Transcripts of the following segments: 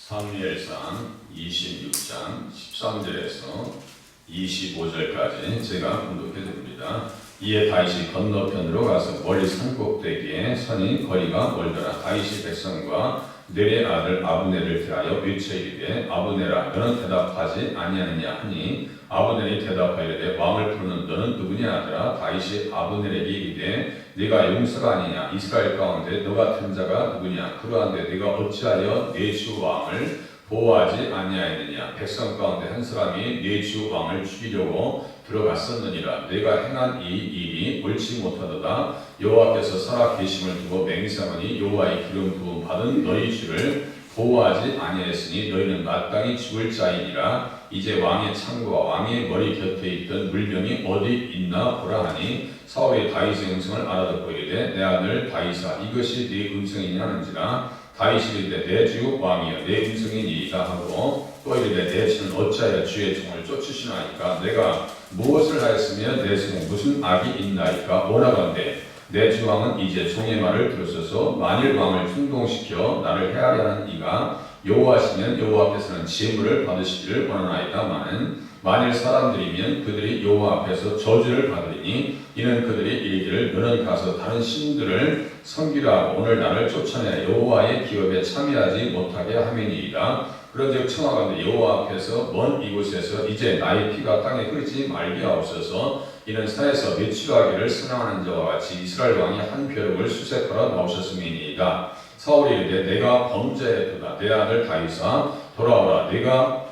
사무엘상 26장 13절에서 25절까지 제가 공독해 드립니다. 이에 다윗이 건너편으로 가서 멀리 산꼭대기에 서니 거리가 멀더라. 다윗이 백성과 넬의 아들 아브넬을 대하여 외쳐 이르되 아브넬아 너는 대답하지 아니하느냐 하니 아브넬이 대답하이르되 왕을 부르는 너는 누구냐 하더라. 다윗이 아브넬에게 이르되 네가 용사가 아니냐 이스라엘 가운데 너 같은 자가 누구냐 그러한데 네가 어찌하여 내 주 왕을 보호하지 아니하였느냐 백성 가운데 한 사람이 내 주 왕을 죽이려고 들어갔었느니라. 내가 행한 이 일이 옳지 못하도다. 여호와께서 살아 계심을 두고 맹세하니 여호와의 기름 부음 받은 너희 주를 보호하지 아니하였으니 너희는 마땅히 죽을 자이니라. 이제 왕의 창고와 왕의 머리 곁에 있던 물병이 어디 있나 보라 하니 사울이 다윗의 음성을 알아듣고 이르되 내 아들 다윗아 이것이 네 음성이냐 하는지라. 다윗이 이르되 내 주 왕이여 내 음성이니이다 하고 또 이르되 내 주는 어찌하여 주의 종을 쫓으시나이까 내가 무엇을 하였으며 내 손에 무슨 악이 있나이까 원하건대 내 주 왕은 이제 종의 말을 들으소서. 만일 왕을 충동시켜 나를 해하려 하는 이가 여호와시면 여호와께서는 재물을 받으시기를 원하나이다마는 만일 사람들이면 그들이 여호와 앞에서 저주를 받으리니 이는 그들이 이르기를 너는 가서 다른 신들을 섬기라 하고 오늘 나를 쫓아내 여호와의 기업에 참여하지 못하게 하매니이다. 그런즉 청하건대 여호와 앞에서 먼 이곳에서 이제 나의 피가 땅에 흐르지 말게 하옵소서. 이는 산에서 매출하기를 선항하는 자와 같이 이스라엘 왕이 한 벼룩을 수색하러 나오셨음이니이다. 사울이 이르되 내가 범죄했도다. 내 아들 다윗아 돌아오라. 내가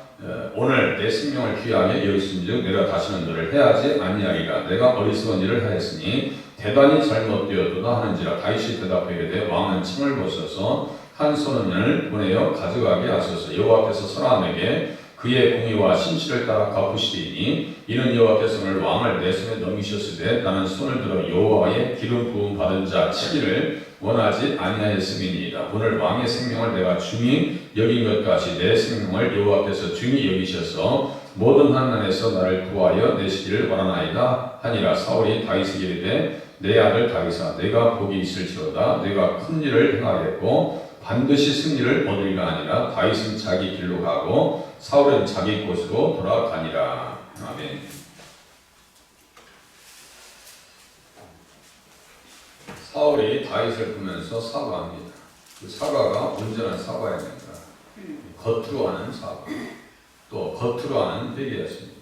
오늘 내 생명을 귀하게 여기신즉 내가 다시는 너를 해하지 아니하리라. 내가 어리석은 일을 하였으니 대단히 잘못되었도다 하는지라. 다윗이 대답하여 이르되 왕은 창을 벗어서 한 소년을 보내어 가져가게 하소서. 여호와께서 사람에게 그의 공의와 신실을 따라 갚으시리니 이는 여호와께서 오늘 왕을 내 손에 넘기셨으되 나는 손을 들어 여호와의 기름 부음 받은 자 치기를 원하지 아니하였음이니이다. 오늘 왕의 생명을 내가 중히 여긴 것 같이 내 생명을 여호와께서 중히 여기셔서 모든 환난에서 나를 구하여 내시기를 원하나이다 하니라. 사울이 다윗에게 이르되 내 아들 다윗아 내가 복이 있을지어다. 내가 큰 일을 행하겠고 반드시 승리를 얻으리가 아니라 다윗은 자기 길로 가고 사울은 자기 곳으로 돌아가니라. 아멘. 사울이 다윗을 보면서 사과합니다. 그 사과가 온전한 사과였는가? 겉으로 하는 사과, 또 겉으로 하는 회개였습니다.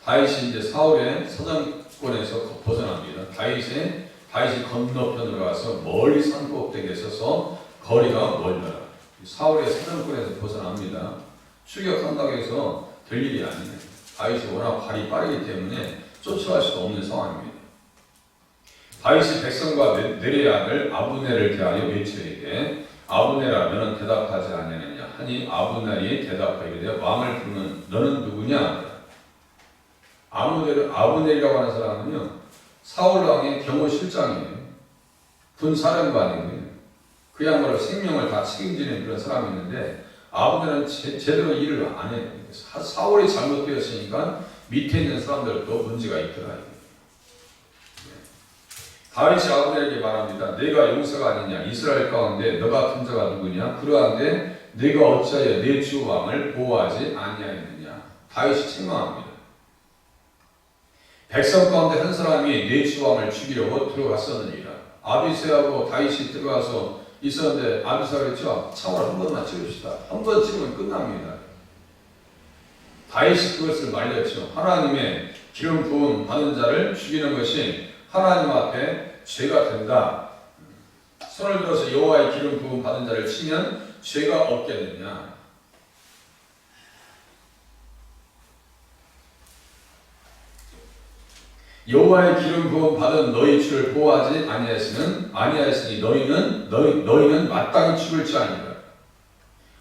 다윗이 이제 사울의 사정권에서 벗어납니다. 다윗이 건너편으로 가서 멀리 산꼭대기에 서서 거리가 멀더라. 사울의 사정권에서 벗어납니다. 추격한다고 해서 될 일이 아니에요. 다윗이 워낙 발이 빠르기 때문에 쫓아갈 수가 없는 상황입니다. 다윗이 백성과 넬의 아들 아브넬을 대하여 외치되 아브넬아 너는 대답하지 아니하느냐 하니 아브넬이 대답하이르되 왕을 부르는 너는 누구냐. 아브넬이라고 하는 사람은요 사울 왕의 경호실장이에요. 군사령관이에요. 그야말로 생명을 다 책임지는 그런 사람이 있는데 아브넬은 제대로 일을 안 해요. 사울이 잘못되었으니까 밑에 있는 사람들도 문제가 있더라. 다윗이 아브넬에게 말합니다. 내가 용사가 아니냐 이스라엘 가운데 너 같은 자가 누구냐 그러한데 내가 어찌하여 내 주 왕을 보호하지 아니하였느냐. 다윗이 책망합니다. 백성 가운데 한 사람이 내 주 왕을 죽이려고 들어갔었느니라. 아비새하고 다윗이 들어가서 있었는데 아비새가 그랬죠. 창을 한 번만 찍읍시다. 한 번 찍으면 끝납니다. 다윗이 그것을 말렸죠. 하나님의 기름 부음 받은 자를 죽이는 것이 하나님 앞에 죄가 된다. 손을 들어서 여호와의 기름 부음 받은 자를 치면 죄가 없겠느냐. 여호와의 기름 부음 받은 너희 주를 보호하지 아니하였으니 너희는 마땅히 죽을 자니라.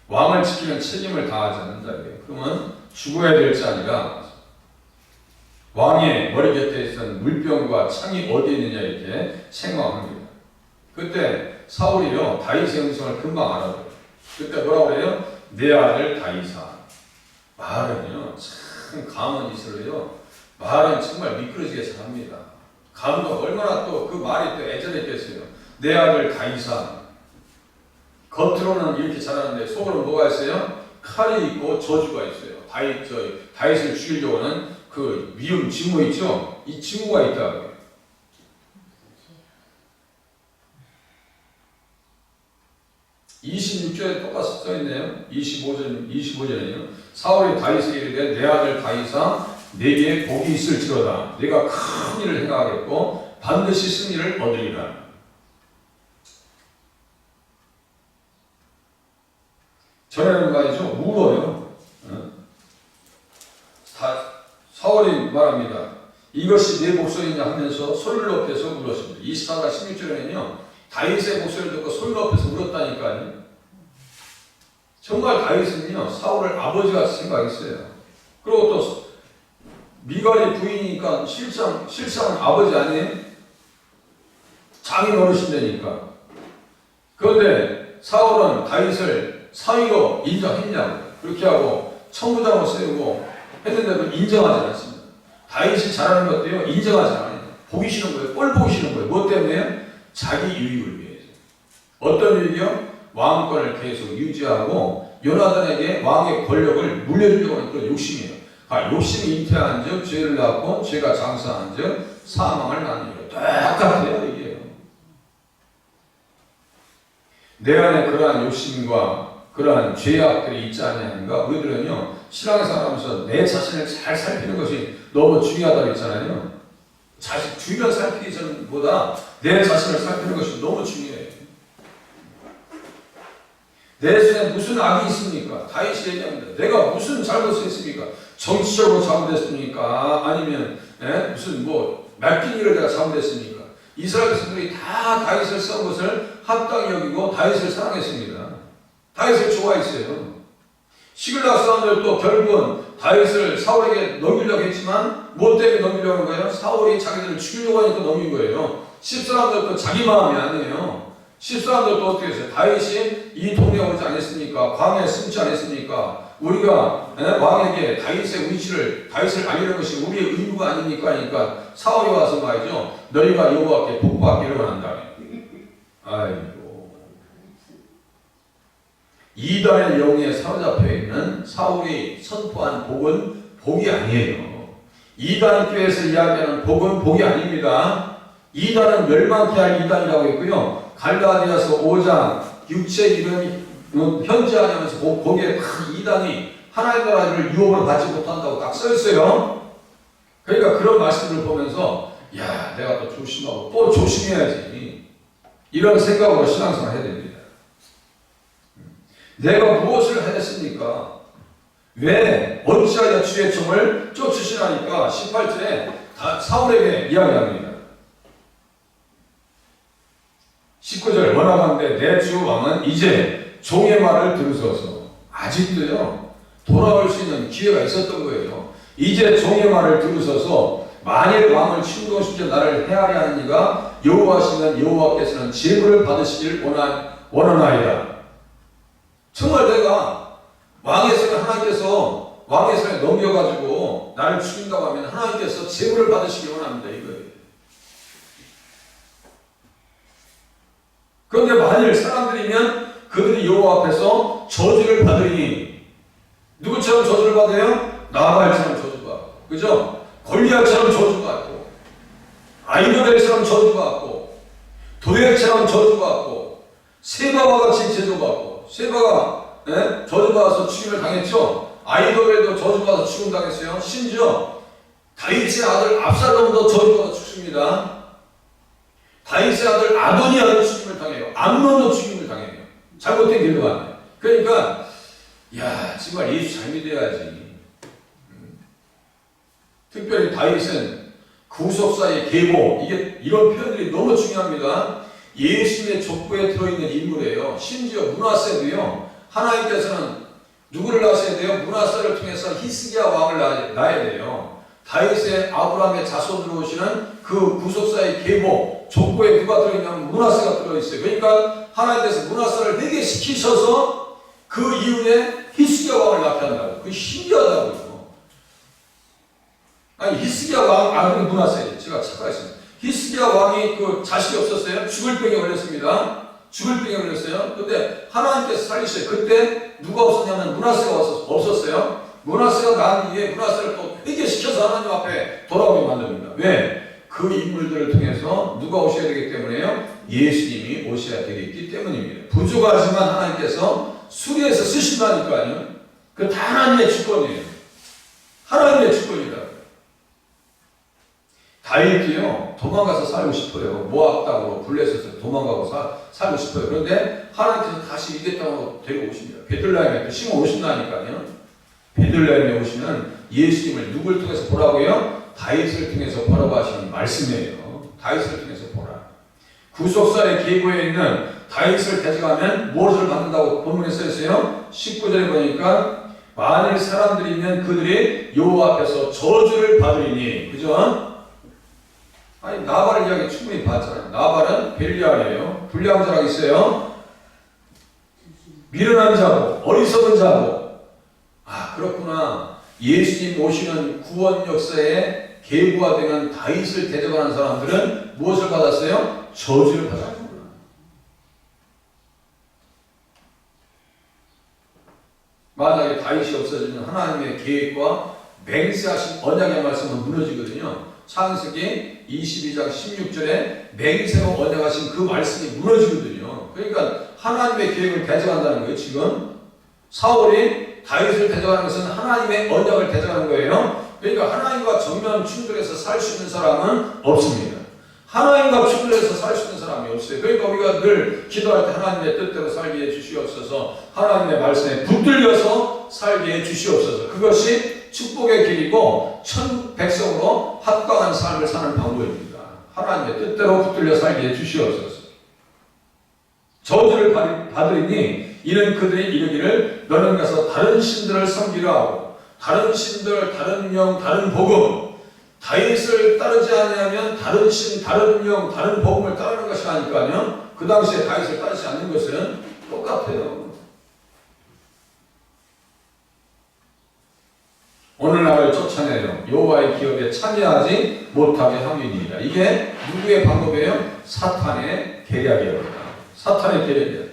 왕을 지키는 책임을 다하지 않는다. 그러면 죽어야 될 자니라. 왕의 머리 곁에 있던 물병과 창이 어디 있느냐 이렇게 책망합니다. 그때 사울이요 다윗의 음성을 금방 알아들어요. 그때 뭐라고 그래요? 내 아들 다윗아. 말은요 참 감은 이슬로요. 말은 정말 미끄러지게 잘합니다. 감독 얼마나 또 그 말이 또 애절했겠어요. 내 아들 다윗아. 겉으로는 이렇게 잘하는데 속으로는 뭐가 있어요? 칼이 있고 저주가 있어요. 다윗을 죽이려고 하는 그 미움 징후 있죠? 이 징후가 있다고요. (26절에) 똑같이 써있네요. 25절에요. 사울이 다윗에게 이르되 내 아들 다윗아 내게 복이 있을지로다. 내가 큰 일을 행하겠고 반드시 승리를 얻으리라. 전에는 말이죠, 울어요. 사울이 말합니다. 이것이 내 목소리냐 하면서 소리를 높여서 울었습니다. 24가 16절에는요, 다윗의 목소리를 듣고 소리를 높여서 울었다니까요. 정말 다윗은요, 사울을 아버지같이 생각했어요. 그리고 또 미갈이 부인이니까 실상 아버지 아니에요? 장인 어르신되니까. 그런데 사울은 다윗을 사위로 인정했냐고. 그렇게 하고 청부장으로 세우고 했는데도 인정하지 않습니다. 다윗이 잘하는 것도요, 인정하지 않아요. 보기 싫은 거예요. 꼴 보기 싫은 거예요. 뭐 때문에? 자기 유익을 위해서. 어떤 유익이요? 왕권을 계속 유지하고 요나단에게 왕의 권력을 물려주려고 하는 그런 욕심이에요. 욕심이 잉태한 즉 죄를 낳고 죄가 장사한 즉 사망을 낳는 일. 똑같아요, 이게. 내 안에 그러한 욕심과 그러한 죄악들이 있지 않냐는가? 우리들은요, 신앙생활하면서 내 자신을 잘 살피는 것이 너무 중요하다고 했잖아요. 주변 살피기 전보다 내 자신을 살피는 것이 너무 중요해요. 내 손에 무슨 악이 있습니까? 다윗이 얘기합니다. 내가 무슨 잘못을 했습니까? 정치적으로 잘못했습니까? 아니면 무슨 맡긴 일을 내가 잘못했습니까? 이스라엘 백성들이 다 다윗을 쏜 것을 합당히 여기고 다윗을 사랑했습니다. 다윗을 좋아했어요. 시글락 사람들도 결국은 다윗을 사울에게 넘기려고 했지만 뭐 때문에 넘기려고 한 거예요? 사울이 자기들을 죽이려고 하니까 넘긴 거예요. 10사람들도 자기 마음이 아니에요. 10사람들도 어떻게 했어요? 다윗이 이 동네에 오지 않았습니까? 광야에 숨지 않았습니까? 우리가 왕에게 다윗을 알리는 것이 우리의 의무가 아닙니까? 하니까 사울이 와서 말이죠. 너희가 여호와께 복받기를 원한다. 아이고. 이단의 영에 사로잡혀 있는 사울이 선포한 복은 복이 아니에요. 이단교에서 이야기하는 복은 복이 아닙니다. 이단은 멸망케 할 이단이라고 했고요. 갈라디아서 5장 육체 이름이 현지하면서 거기에 큰 이단이 하나님 나라를 유업으로 받지 못한다고 딱 써있어요. 그러니까 그런 말씀을 보면서 야, 내가 또 조심하고 또 조심해야지. 이런 생각으로 신앙생활 해야 됩니다. 내가 무엇을 했습니까? 왜 어찌하여 주의 종을 쫓으시나니까 18절에 사울에게 이야기합니다. 19절 원하건대 내 주 왕은 이제 종의 말을 들으소서. 아직도요 돌아올 수 있는 기회가 있었던 거예요. 이제 종의 말을 들으소서. 만일 왕을 충동시켜 나를 헤아려 하는 이가 여호와시면 여호와께서는 제물을 받으시길 원하나이다. 정말 내가 왕의 손에 하나님께서 왕의 손에 넘겨가지고 나를 죽인다고 하면 하나님께서 제물을 받으시길 원합니다. 이거예요. 그런데 만일 사람들이면 그들이 여호와 앞에서 저주를 받으니 누구처럼 저주를 받아요? 나발처럼 저주받고, 그죠? 골리앗처럼 저주받고, 아이노벨처럼 저주받고, 도액처럼 저주받고, 세바와 같이 저주받고, 세바가 저주받아서 죽임을 당했죠. 아이노벨도 저주받아서 죽임 당했어요. 심지어 다윗의 아들 압살롬도 저주받아 죽습니다. 다윗의 아들 아도니아도 죽임을 당해요. 암논도 죽임을 당해요. 잘못된 길로 가네. 그러니까 야, 정말 예수 잘 믿어야지. 특별히 다윗은 구속사의 계보, 이런 표현들이 너무 중요합니다. 예수님의 족보에 들어있는 인물이에요. 심지어 므낫세도요, 하나님께서는 누구를 낳으셔야 돼요? 므낫세를 통해서 히스기야 왕을 낳아야 돼요. 다윗의 아브라함의 자손으로 오시는 그 구속사의 계보, 족보에 누가 들어있냐면 므낫세가 들어있어요. 그러니까 하나님께서 므낫세를 회개시키셔서 그 이후에 히스기야 왕을 낳게 한다고. 그게 신기하다고요. 아니, 히스기야 왕, 아들이 므낫세. 제가 착각했습니다. 히스기야 왕이 그 자식이 없었어요. 죽을 병에 걸렸습니다. 죽을 병에 걸렸어요. 근데 하나님께서 살리셔요. 그때 누가 없었냐면 므낫세가 없었어요. 므낫세가 난 뒤에 므낫세를 또 회개시켜서 하나님 앞에 돌아오게 만듭니다. 왜? 그 인물들을 통해서 누가 오셔야 되기 때문에요? 예수님이 오셔야 되기 때문입니다. 부족하지만 하나님께서 수리해서 쓰신다니까요. 그 다 하나님의 주권이에요. 하나님의 주권이다. 다윗이요 도망가서 살고 싶어요. 모압 땅으로 블레셋에서 도망가고 살고 싶어요. 그런데 하나님께서 다시 이대 땅으로 데려오십니다. 베들레헴에 또 심어 오신다니까요. 베들레헴에 오시면 예수님을 누굴 통해서 보라고요? 다윗을 통해서 보라고 하시는 말씀이에요. 다윗을 통해서 보라. 구속사의 계보에 있는 다윗을 대적하면 무엇을 받는다고 본문에 써 있어요? 19절에 보니까 만일 사람들이면 그들이 여호와 앞에서 저주를 받으리니, 그죠? 아니 나발 이야기 충분히 봤잖아요. 나발은 벨리알이에요. 불량한 자가 있어요. 미련한 자고 어리석은 자고. 아 그렇구나. 예수님 오시는 구원 역사에 계보화되는 다윗을 대적하는 사람들은 무엇을 받았어요? 저주를 받았구나. 만약에 다윗이 없어지면 하나님의 계획과 맹세하신 언약의 말씀은 무너지거든요. 창세기 22장 16절에 맹세로 언약하신 그 말씀이 무너지거든요. 그러니까 하나님의 계획을 대적한다는 거예요. 지금 사울이 다윗을 대적하는 것은 하나님의 언약을 대적하는 거예요. 그러니까 하나님과 정면 충돌해서 살 수 있는 사람은 없습니다. 하나님과 충돌해서 살 수 있는 사람이 없어요. 그러니까 우리가 늘 기도할 때 하나님의 뜻대로 살게 해주시옵소서, 하나님의 말씀에 붙들려서 살게 해주시옵소서. 그것이 축복의 길이고 천 백성으로 합당한 삶을 사는 방법입니다. 하나님의 뜻대로 붙들려 살게 해주시옵소서. 저주를 받으리니 이는 그들이 이르기를 너는 가서 다른 신들을 섬기라 하고, 다른 신들, 다른 영, 다른 복음, 다윗을 따르지 아니하면 다른 신, 다른 영, 다른 복음을 따르는 것이 아니까요. 그 당시에 다윗을 따르지 않는 것은 똑같아요. 오늘날을 쫓아내요. 여호와의 기업에 참여하지 못하게 함이니이다. 이게 누구의 방법이에요? 사탄의 계략이에요. 사탄의 계략이에요.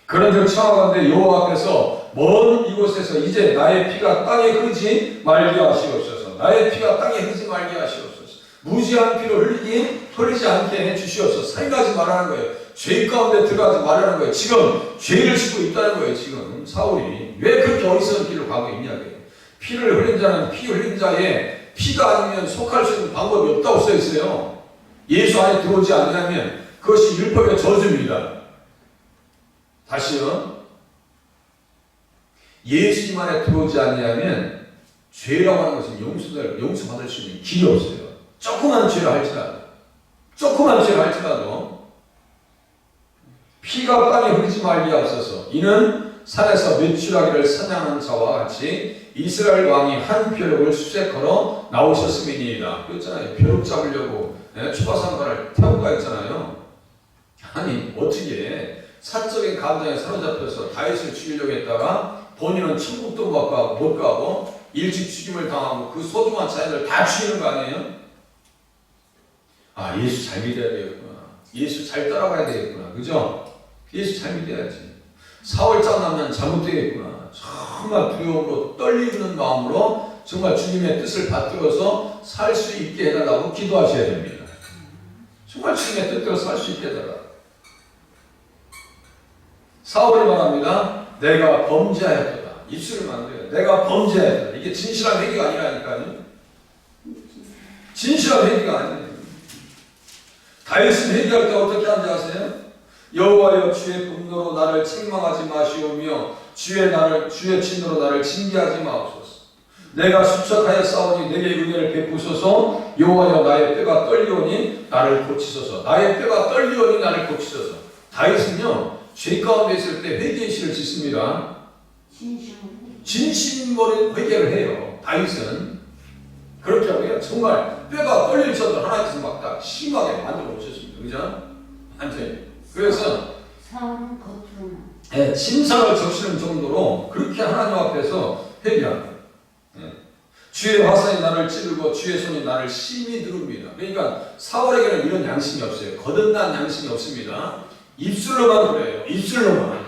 그런즉 청하건대 여호와 앞에서 먼 이곳에서 이제 나의 피가 땅에 흐르지 말게 하시옵소서. 나의 피가 땅에 흐르지 말게 하시옵소서. 무지한 피로 흘리지 않게 해주시옵소서. 살인하지 말라는 거예요. 죄 가운데 들어가지 말라는 거예요. 지금 죄를 짓고 있다는 거예요. 지금 사울이 왜 그렇게 어리석은 길로 가고 있냐고요. 피를 흘린 자는 피 흘린 자의 피가 아니면 속할 수 있는 방법이 없다고 써 있어요. 예수 안에 들어오지 않으면 그것이 율법의 저주입니다. 다시요. 예수님 안에 들어오지 않으면 죄라고 하는 것은 용서받을 수 있는 길이 없어요. 조그만 죄를 할지라도 피가 땅에 흐르지 말게 하옵소서. 이는 산에서 매출하기를 사냥하는 자와 같이 이스라엘 왕이 한 벼룩을 수색하러 나오셨음이니이다. 그랬잖아요. 벼룩 잡으려고 초가상관을 태우고 했잖아요. 아니 어떻게 사적인 감정에 사로잡혀서 다윗을 죽이려고 했다가 본인은 천국도 못 가고 일찍 죽임을 당하고 그 소중한 자녀들 다 죽이는 거 아니에요? 아 예수 잘 믿어야 되겠구나. 예수 잘 따라가야 되겠구나. 그죠? 예수 잘 믿어야지. 사월 짠나면 잘못되겠구나. 정말 두려움으로 떨리는 마음으로 정말 주님의 뜻을 받들어서 살 수 있게 해달라고 기도하셔야 됩니다. 정말 주님의 뜻대로 살 수 있게 해달라. 사울이 말합니다. 내가 범죄하였다. 입술을 만들어요. 내가 범죄하였다. 이게 진실한 회개가 아니라니까요. 진실한 회개가 아니에요. 다윗은 회개할 때 어떻게 하는지 아세요? 여호와여 주의 분노로 나를 책망하지 마시오며 주의 진노로 나를 징계하지 마옵소서. 내가 수척하여 싸우니 내게 은혜를 베푸소서. 여호와여 나의 뼈가 떨리오니 나를 고치소서. 나의 뼈가 떨리오니 나를 고치소서. 다윗은요 죄 가운데 있을 때 회개의 시를 짓습니다. 진심으로 회개를 해요. 다윗은 그렇게 하고요. 정말 뼈가 떨릴 정도로 하나님께서 막 딱 심하게 만들어 오셨습니다. 그죠? 완전히. 그래서 심상을 적시는 정도로 그렇게 하나님 앞에서 회개합니다. 주의 화살이 나를 찌르고 주의 손이 나를 심히 누릅니다. 그러니까 사울에게는 이런 양심이 없어요. 거듭난 양심이 없습니다. 입술로만 그래요. 입술로만.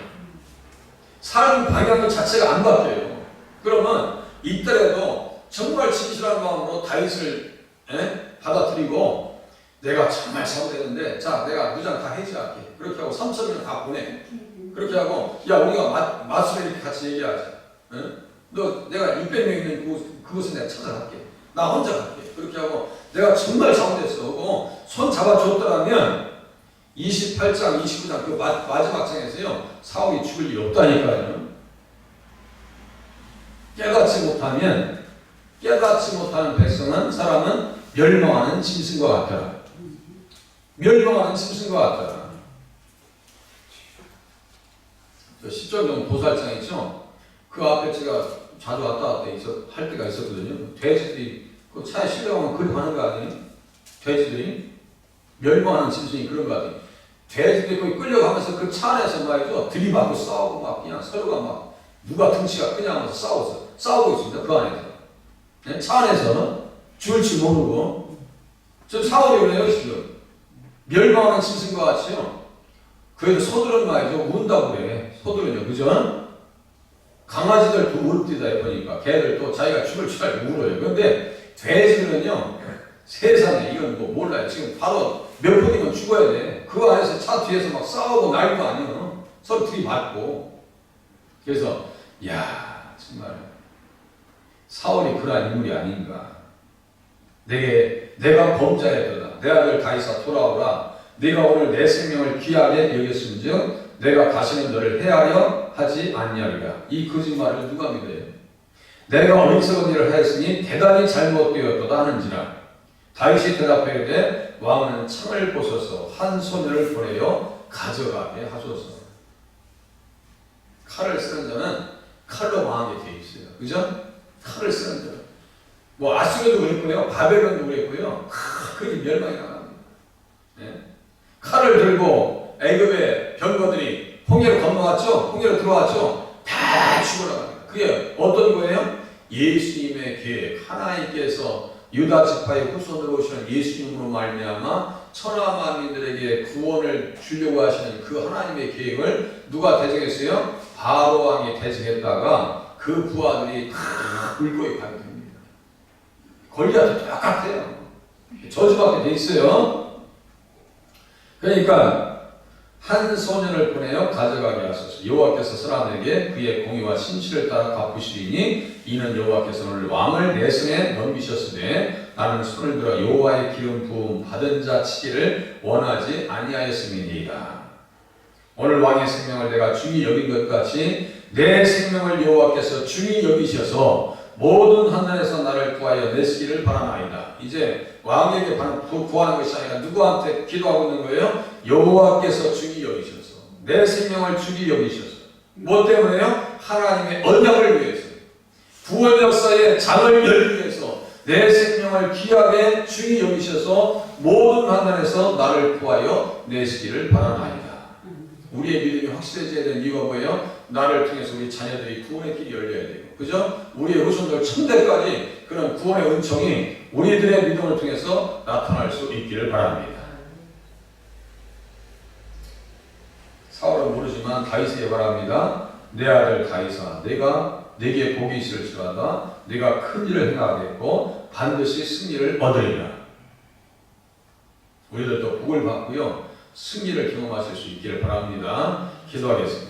사람 방향 자체가 안 바뀌어요. 그러면 이때라도 정말 진실한 마음으로 다윗을 받아들이고 내가 정말 잘못했는데 자 내가 누장 다 해지할게. 그렇게 하고 3,000명 다 보내. 그렇게 하고 야 우리가 마술에 이렇게 같이 얘기하자. 너 내가 600명 있는 그곳에 내가 찾아갈게. 나 혼자 갈게. 그렇게 하고 내가 정말 잘못했어. 손 잡아줬더라면 28장, 29장 그 마지막 장에서요 사울이 죽을 일 없다니까요. 깨닫지 못하는 백성은 사람은 멸망하는 짐승과 같더라. 멸망하는 짐승과 같더라. 저 십전경 보살장 있죠? 그 앞에 제가 자주 왔다 갔다 할 때가 있었거든요. 돼지들이 그 차에 실려가면 그리 가는 거 아니에요? 돼지들이 멸망하는 짐승이 그런 거 같아요. 돼지들이 거기 끌려가면서 그 차 안에서 말이죠. 들이받고 싸우고 막 그냥 서로가 막 누가 등치가 크냐 하면서 싸우고 있습니다. 그 안에서. 네? 차 안에서 죽을 줄 모르고. 저 사울이 그래요, 지금. 멸망하는 짐승과 같이요. 그래도 소들은 말이죠. 운다고 그래. 소들은요. 그죠? 강아지들도 울뛰다 보니까 걔들도 자기가 죽을 줄 알고 울어요. 그런데 돼지들은요. 세상에 이건 뭐 몰라요. 지금 바로 몇 분이면 죽어야 돼. 그 안에서 차 뒤에서 막 싸우고 난리도 아니에요. 서로 들이받고. 그래서 야 정말 사울이 그러한 인물이 아닌가. 내가 범죄했도다. 내 아들 다윗아 돌아오라. 네가 오늘 내 생명을 귀하게 여겼음즉 내가 다시는 너를 해하려 하지 아니하리라. 이 거짓말을 누가 믿어요? 내가 어리석은 일을 하였으니 대단히 잘못되었도다 하는지라. 다윗이 대답하되 왕은 창을 보소서 한 소녀를 보내어 가져가게 하소서. 칼을 쓰는 자는 칼로 망하게 되어 있어요. 그죠? 칼을 쓰는 자. 뭐 아수르도 그랬고요. 바벨론도 그랬고요. 그게 멸망이 나갑니다. 네? 칼을 들고 애굽의 병거들이 홍해로 건너갔죠? 홍해로 들어왔죠? 다 죽어나갑니다. 그게 어떤 거예요? 예수님의 계획. 하나님께서 유다 지파의 후손으로 오시는 예수님으로 말미암아 천하 만민들에게 구원을 주려고 하시는 그 하나님의 계획을 누가 대적했어요? 바로 왕이 대적했다가 그 부하들이 다 물고기 가게 됩니다. 골리앗도 똑같아요. 저주받게 돼 있어요. 그러니까 한 소년을 보내어 가져가게 하소서. 여호와께서 사람에게 그의 공의와 신실을 따라 갚으시리니 이는 여호와께서 오늘 왕을 내 손에 넘기셨으되 나는 손을 들어 여호와의 기름 부음 받은 자 치기를 원하지 아니하였음이니이다. 오늘 왕의 생명을 내가 중히 여긴 것 같이 내 생명을 여호와께서 중히 여기셔서 모든 환난에서 나를 구하여 내시기를 바라나이다. 이제 왕에게 구하는 것이 아니라 누구한테 기도하고 있는 거예요? 여호와께서 중히 여기셔서 내 생명을 중히 여기셔서 뭐 때문에요? 하나님의 언약을 위해서 구원 역사의 장을 열기 위해서 내 생명을 귀하게 중히 여기셔서 모든 환난에서 나를 구하여 내시기를 바라나이다. 우리의 믿음이 확실해져야 되는 이유가 뭐예요? 나를 통해서 우리 자녀들이 구원의 길이 열려야 돼요. 그죠? 우리의 후손들 천대까지 그런 구원의 은총이 우리들의 믿음을 통해서 나타날 수 있기를 바랍니다. 사울은 모르지만 다윗에게 말합니다. 내 아들 다윗아, 내게 복이 있을지라다. 내가 큰 일을 행하겠고 반드시 승리를 얻으리라. 우리들도 복을 받고요. 승리를 경험하실 수 있기를 바랍니다. 기도하겠습니다.